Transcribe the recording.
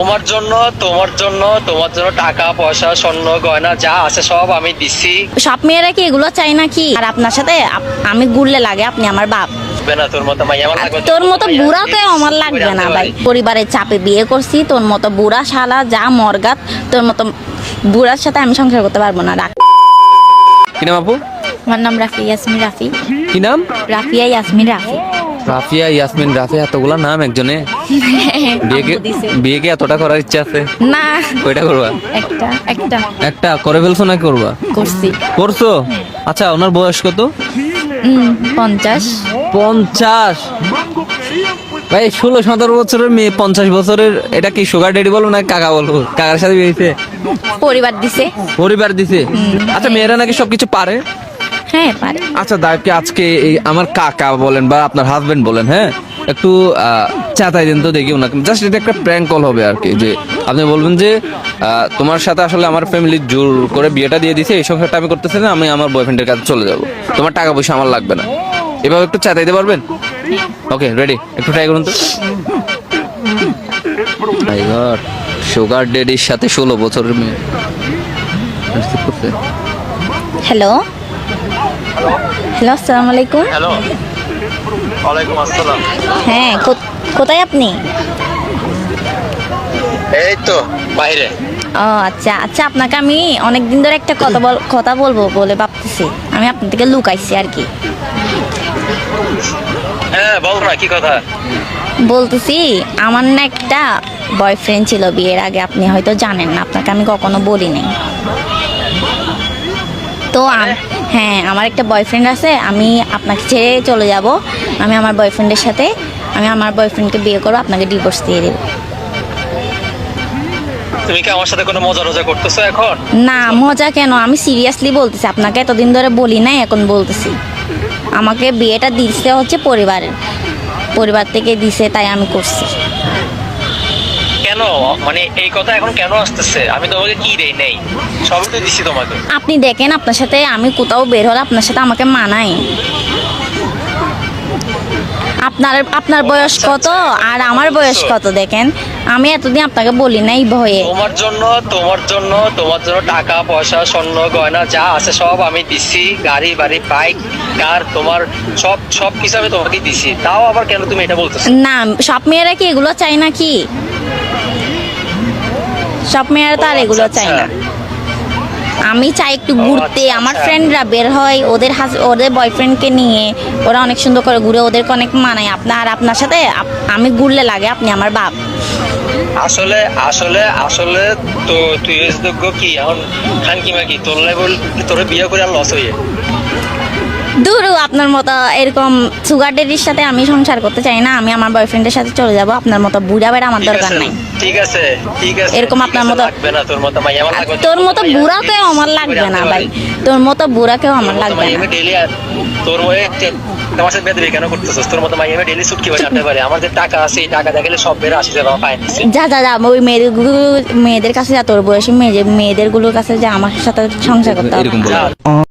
তোমার জন্য তোমার জন্য তোমার জন্য টাকা পয়সা স্বর্ণ গয়না যা আছে সব আমি দিচ্ছি। সব মেয়েরা কি এগুলো চাই নাকি? আর আপনার সাথে আমি ঘুরলে লাগে আপনি আমার বাপ। না তোর মতো মাইয়া আমার লাগবে, তোর মতো বুড়াকে আমার লাগবে না ভাই। পরিবারের চাপে বিয়ে করছি, তোর মতো বুড়া শালা যা মরগাত, তোর মতো বুড়ার সাথে আমি সংসার করতে পারবো না। রাখ। কি নাম আপু? আমার নাম রাফি ইয়াসমিন রাফি। কি নাম? রাফিয়া ইয়াসমিন রাফি। রাফিয়া ইয়াসমিন রাফি, এতগুলা নাম একজনে? বিয়ে কি এতটা করার ইচ্ছা আছে? না, কয়টা করবা? একটা একটা একটা করে ফেলছো না করবা? করছি। করছো? আচ্ছা, ওনার বয়স কত? 50। 50? ভাই 16-17 বছরের মেয়ে 50 বছরের, এটা কি সুগার ডেডি বলবো না কাকা বলবো? কাকার সাথে বিয়ে হয়েছে? পরিবার দিছে। পরিবার দিছে? আচ্ছা, মেয়েরা নাকি সবকিছু পারে? হ্যাঁ পারে। আচ্ছা দাঁড়কে আজকে এই আমার কাকা বলেন বা আপনার হাজবেন্ড বলেন, হ্যাঁ একটু চাতাই দেন তো দেখি ওনাকে। জাস্ট এটা একটা প্র্যাঙ্ক কল হবে আর কি, যে আপনি বলবেন যে তোমার সাথে আসলে আমার ফ্যামিলি জোর করে বিয়েটা দিয়ে দিছে, এই সংসারটা আমি করতেছি না, আমি আমার বয়ফ্রেন্ডের কাছে চলে যাব, তোমার টাকা পয়সা আমার লাগবে না, এভাবে একটু চাতাইতে পারবেন? ওকে রেডি, একটু ট্রাই করুন তো। মাই গড, সুগার ডেডির সাথে 16 বছরের মেয়ে। হ্যালো হ্যালো, আসসালামু আলাইকুম। হ্যালো, ওয়ালাইকুম আসসালাম। হ্যাঁ, কোথায় আপনি? এই তো বাইরে। ও আচ্ছা আচ্ছা, আপনাকে আমি অনেক দিন ধরে একটা কথা বলবো বলে ভাবতেছি, আমি আপনার থেকে লুকাইছি আর কি। হ্যাঁ বল না, কি কথা? বলতেছি, আমার না একটা বয়ফ্রেন্ড ছিল বিয়ের আগে, আপনি হয়তো জানেন না, আপনাকে আমি কখনো বলি নাই। তো হ্যাঁ, আমার একটা বয়ফ্রেন্ড আছে, আমি আপনাকে ছেড়ে চলে যাব, আমি আমার বয়ফ্রেন্ডের সাথে, আমি আমার বয়ফ্রেন্ডকে বিয়ে করবো, আপনাকে ডিভোর্স দিয়ে দেবো। তুমি কি আমার সাথে কোনো মজা রোজা করতেছো এখন? না মজা কেন, আমি সিরিয়াসলি বলতেছি, আপনাকে এতদিন ধরে বলি নাই, এখন বলতেছি। আমাকে বিয়েটা দিতে হচ্ছে পরিবার থেকে দিছে, তাই আমি করছি। কেন মানে এই কথা এখন কেন আসতেছে? আমি তোমাকে কি দেই নাই? সবই তো দিছি তোমাকে। আপনি দেখেন, আপনার সাথে আমি কোথাও বের হলে আপনার সাথে আমাকে মানায়? আপনার বয়স কত আর আমার বয়স কত দেখেন, আমি এতদিন আপনাকে বলি নাই ভয়ে। তোমার জন্য তোমার জন্য তোমার জন্য টাকা পয়সা স্বর্ণ গয়না যা আছে সব আমি দিছি, গাড়ি বাড়ি বাইক কার তোমার সব কিছু আমি তোমাকে দিছি, তাও আবার কেন তুমি এটা বলতেছো? না, সব মেয়েরা কি এগুলো চাই নাকি? সব মেয়েরা তো আর এগুলো চায় না। আমি চাই একটু ঘুরতে, আমার ফ্রেন্ডরা বের হয় ওদের বয়ফ্রেন্ডকে নিয়ে, ওরা অনেক সুন্দর করে ঘুরে, ওদেরকে অনেক মানায়। আপনার সাথে আমি ঘুরলে লাগে আপনি আমার বাপ। আসলে আসলে আসলে তো তুই যোগ্য কি এখন খানকি মাকি তোর লেভেল, তোর বিয়ে করে আর লস হয়ে দূর, আপনার মতো এরকম সুগার ডেডির সাথে আমি সংসার করতে চাই না, আমি আমার বয়ফ্রেন্ডের সাথে চলে যাব। আপনার মতো বুড়া বেড়া আমার দরকার নাই। ঠিক আছে ঠিক আছে, এরকম আপনার মতো লাগবে না, তোর মতো মাইয়া আমার লাগবে। তোর মতো বুড়াকেও আমার লাগবে না ভাই, তোর মতো বুড়াকেও আমার লাগবে না। আমি ডেইলি তোর ময়ে তোমার সাথে বেদবি কেন করতেছিস? তোর মতো মাইয়া আমি ডেইলি সুটকি বাজে আনতে পারি, আমার যে টাকা আছে এই টাকা দেখলে সব বেড়ে 80 টাকা পাই নিছি। যা যা যা, ওই মেয়েদের কাছে যা, তোর বয়সী মেয়েদের গুলোর কাছে যা, আমার সাথে সংসার করতে হবে না।